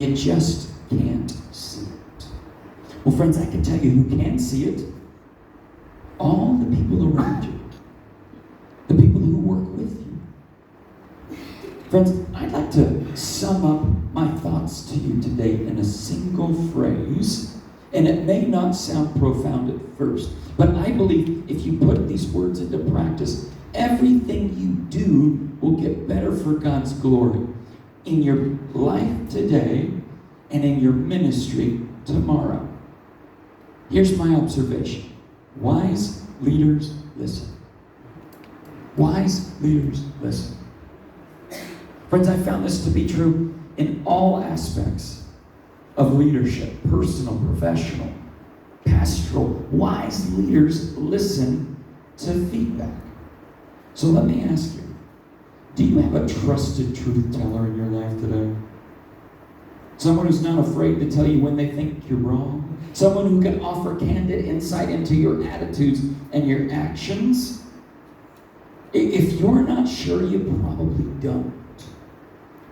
You just can't see it. Well, friends, I can tell you who can see it. All the people around you. The people who work with you. Friends, I'd like to sum up my thoughts to you today in a single phrase. And it may not sound profound at first, but I believe if you put these words into practice, everything you do will get better for God's glory in your life today and in your ministry tomorrow. Here's my observation. Wise leaders listen. Wise leaders listen. Friends, I found this to be true in all aspects of leadership, personal, professional, pastoral. Wise leaders listen to feedback. So let me ask you, do you have a trusted truth teller in your life today? Someone who's not afraid to tell you when they think you're wrong? Someone who can offer candid insight into your attitudes and your actions? If you're not sure, you probably don't.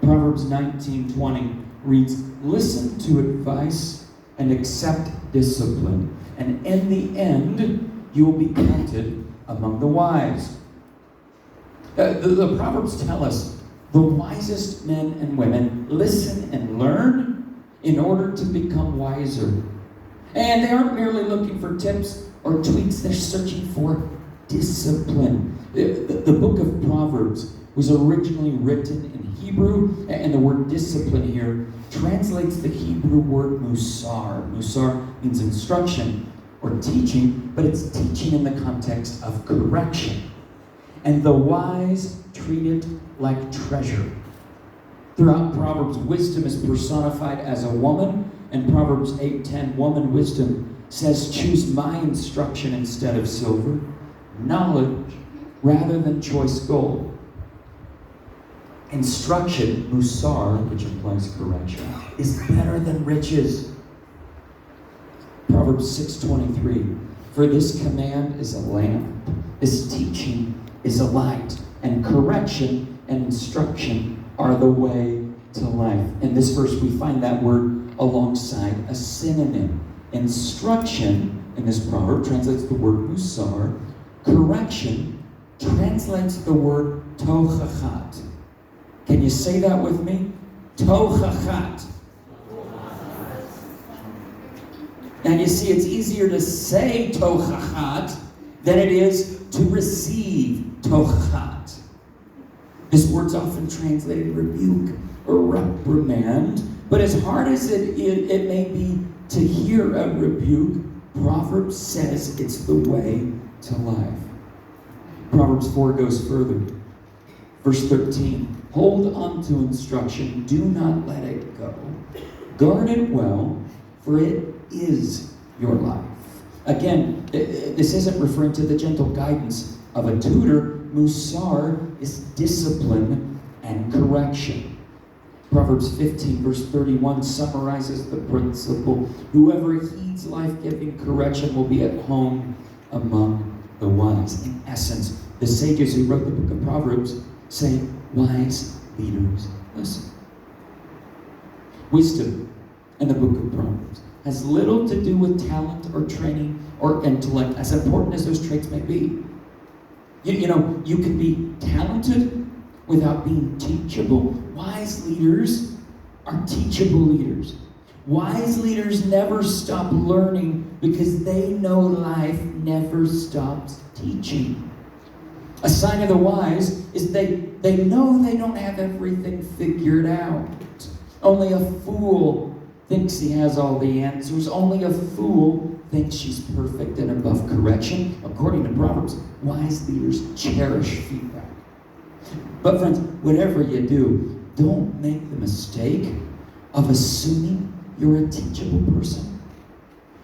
Proverbs 19:20 reads, "Listen to advice and accept discipline, and in the end, you will be counted among the wise." The Proverbs tell us the wisest men and women listen and learn in order to become wiser. And they aren't merely looking for tips or tweaks, they're searching for discipline. The book of Proverbs was originally written in Hebrew, and the word discipline here translates the Hebrew word musar. Musar means instruction or teaching, but it's teaching in the context of correction. And the wise treat it like treasure. Throughout Proverbs, wisdom is personified as a woman, and Proverbs 8:10, woman wisdom says, "Choose my instruction instead of silver, knowledge rather than choice gold." Instruction, musar, which implies correction, is better than riches. Proverbs 6:23, "For this command is a lamp, this teaching is a light, and correction and instruction are the way to life." In this verse, we find that word alongside a synonym. Instruction, in this proverb, translates the word musar. Correction translates the word tochachat. Can you say that with me? Tochachat. Now you see, it's easier to say tochachat than it is to receive tochachat. This word's often translated rebuke or reprimand, but as hard as it may be to hear a rebuke, Proverbs says it's the way to life. Proverbs 4 goes further. Verse 13, "Hold on to instruction, do not let it go. Guard it well, for it is your life." Again, this isn't referring to the gentle guidance of a tutor. Musar is discipline and correction. Proverbs 15, verse 31 summarizes the principle. "Whoever heeds life-giving correction will be at home among the wise." In essence, the sages who wrote the book of Proverbs say, wise leaders listen. Wisdom in the book of Proverbs has little to do with talent or training or intellect, as important as those traits may be. You know, you can be talented without being teachable. Wise leaders are teachable leaders. Wise leaders never stop learning because they know life never stops teaching. A sign of the wise is they know they don't have everything figured out. Only a fool thinks he has all the answers. Only a fool thinks she's perfect and above correction. According to Proverbs, wise leaders cherish feedback. But friends, whatever you do, don't make the mistake of assuming you're a teachable person.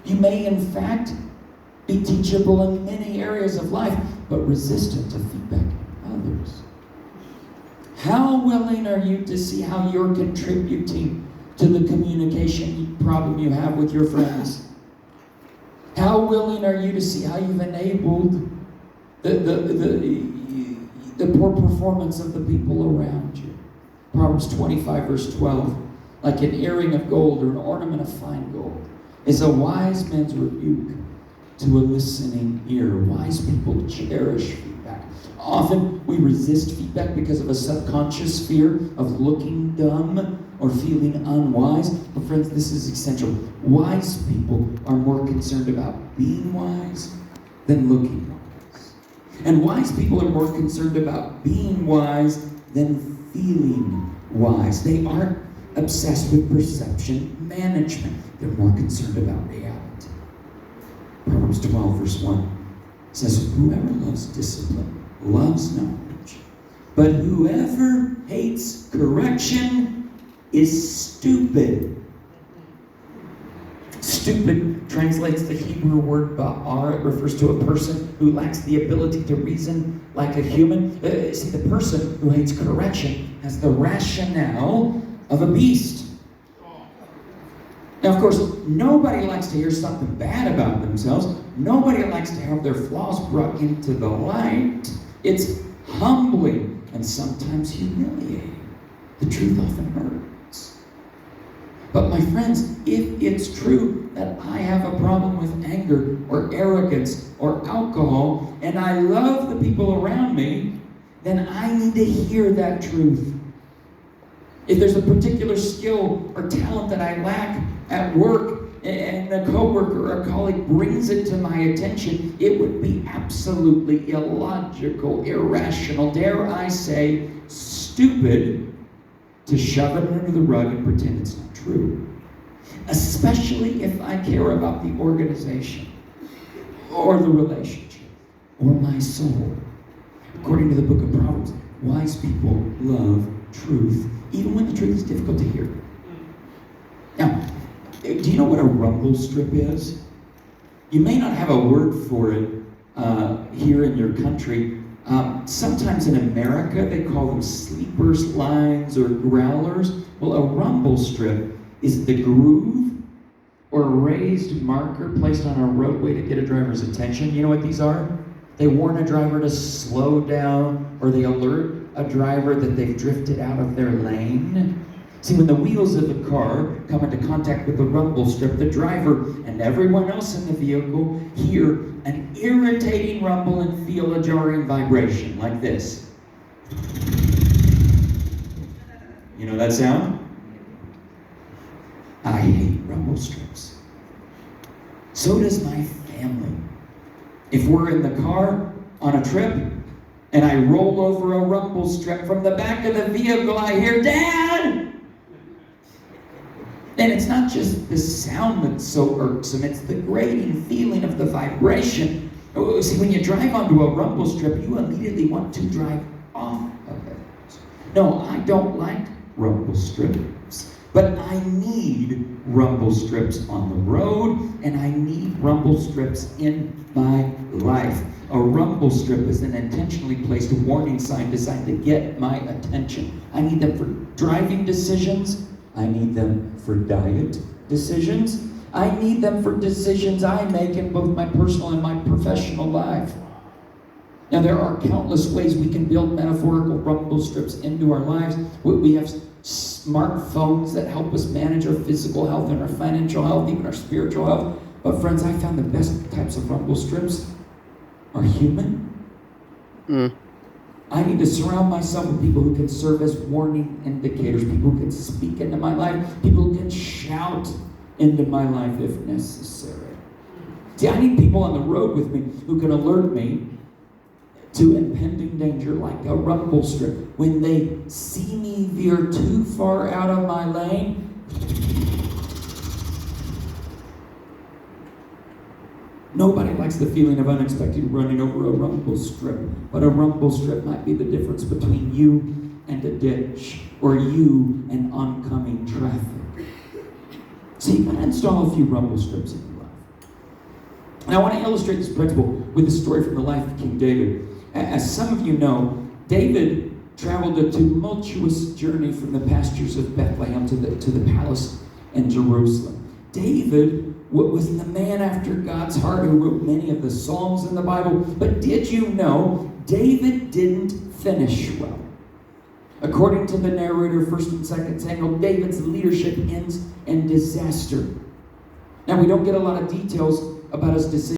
You may, in fact, be teachable in many areas of life, but resistant to feedback in others. How willing are you to see how you're contributing to the communication problem you have with your friends? How willing are you to see how you've enabled the poor performance of the people around you? Proverbs 25, verse 12. like an earring of gold or an ornament of fine gold, is a wise man's rebuke to a listening ear. Wise people cherish feedback. Often we resist feedback because of a subconscious fear of looking dumb or feeling unwise. But friends, this is essential. Wise people are more concerned about being wise than looking wise. And wise people are more concerned about being wise than feeling wise. They aren't obsessed with perception management. They're more concerned about reality. Proverbs 12, verse 1 says, whoever loves discipline loves knowledge, but whoever hates correction is stupid. Stupid translates the Hebrew word ba'ar. It refers to a person who lacks the ability to reason like a human. See, the person who hates correction has the rationale of a beast. Now, of course, nobody likes to hear something bad about themselves. Nobody likes to have their flaws brought into the light. It's humbling and sometimes humiliating. The truth often hurts. But my friends, if it's true that I have a problem with anger or arrogance or alcohol, and I love the people around me, then I need to hear that truth. If there's a particular skill or talent that I lack at work, and a coworker or a colleague brings it to my attention, it would be absolutely illogical, irrational, dare I say, stupid, to shove it under the rug and pretend it's not true. Especially if I care about the organization, or the relationship, or my soul. According to the book of Proverbs, wise people love truth, even when the truth is difficult to hear. Now, do you know what a rumble strip is? You may not have a word for it here in your country. Sometimes in America, they call them sleepers lines or growlers. Well, a rumble strip is the groove or raised marker placed on a roadway to get a driver's attention. You know what these are? They warn a driver to slow down, or they alert a driver that they've drifted out of their lane. See, when the wheels of the car come into contact with the rumble strip, the driver and everyone else in the vehicle hear an irritating rumble and feel a jarring vibration like this. You know that sound? I hate rumble strips. So does my family. If we're in the car on a trip and I roll over a rumble strip from the back of the vehicle, I hear, "Dad!" And it's not just the sound that's so irksome, it's the grating feeling of the vibration. See, when you drive onto a rumble strip, you immediately want to drive off of it. No, I don't like rumble strips, but I need rumble strips on the road, and I need rumble strips in my life. A rumble strip is an intentionally placed warning sign designed to get my attention. I need them for driving decisions. I need them for diet decisions. I need them for decisions I make in both my personal and my professional life. Now, there are countless ways we can build metaphorical rumble strips into our lives. We have smartphones that help us manage our physical health and our financial health, even our spiritual health. But friends, I found the best types of rumble strips are human. I need to surround myself with people who can serve as warning indicators, people who can speak into my life, people who can shout into my life if necessary. See, I need people on the road with me who can alert me to impending danger like a rumble strip. When they see me veer too far out of my lane, nobody likes the feeling of unexpected running over a rumble strip, but a rumble strip might be the difference between you and a ditch, or you and oncoming traffic. So you gotta install a few rumble strips in your life. And I want to illustrate this principle with a story from the life of King David. As some of you know, David traveled a tumultuous journey from the pastures of Bethlehem to the palace in Jerusalem. David was the man after God's heart who wrote many of the Psalms in the Bible. But did you know David didn't finish well? According to the narrator, 1st and 2nd Samuel, David's leadership ends in disaster. Now, we don't get a lot of details about his decision.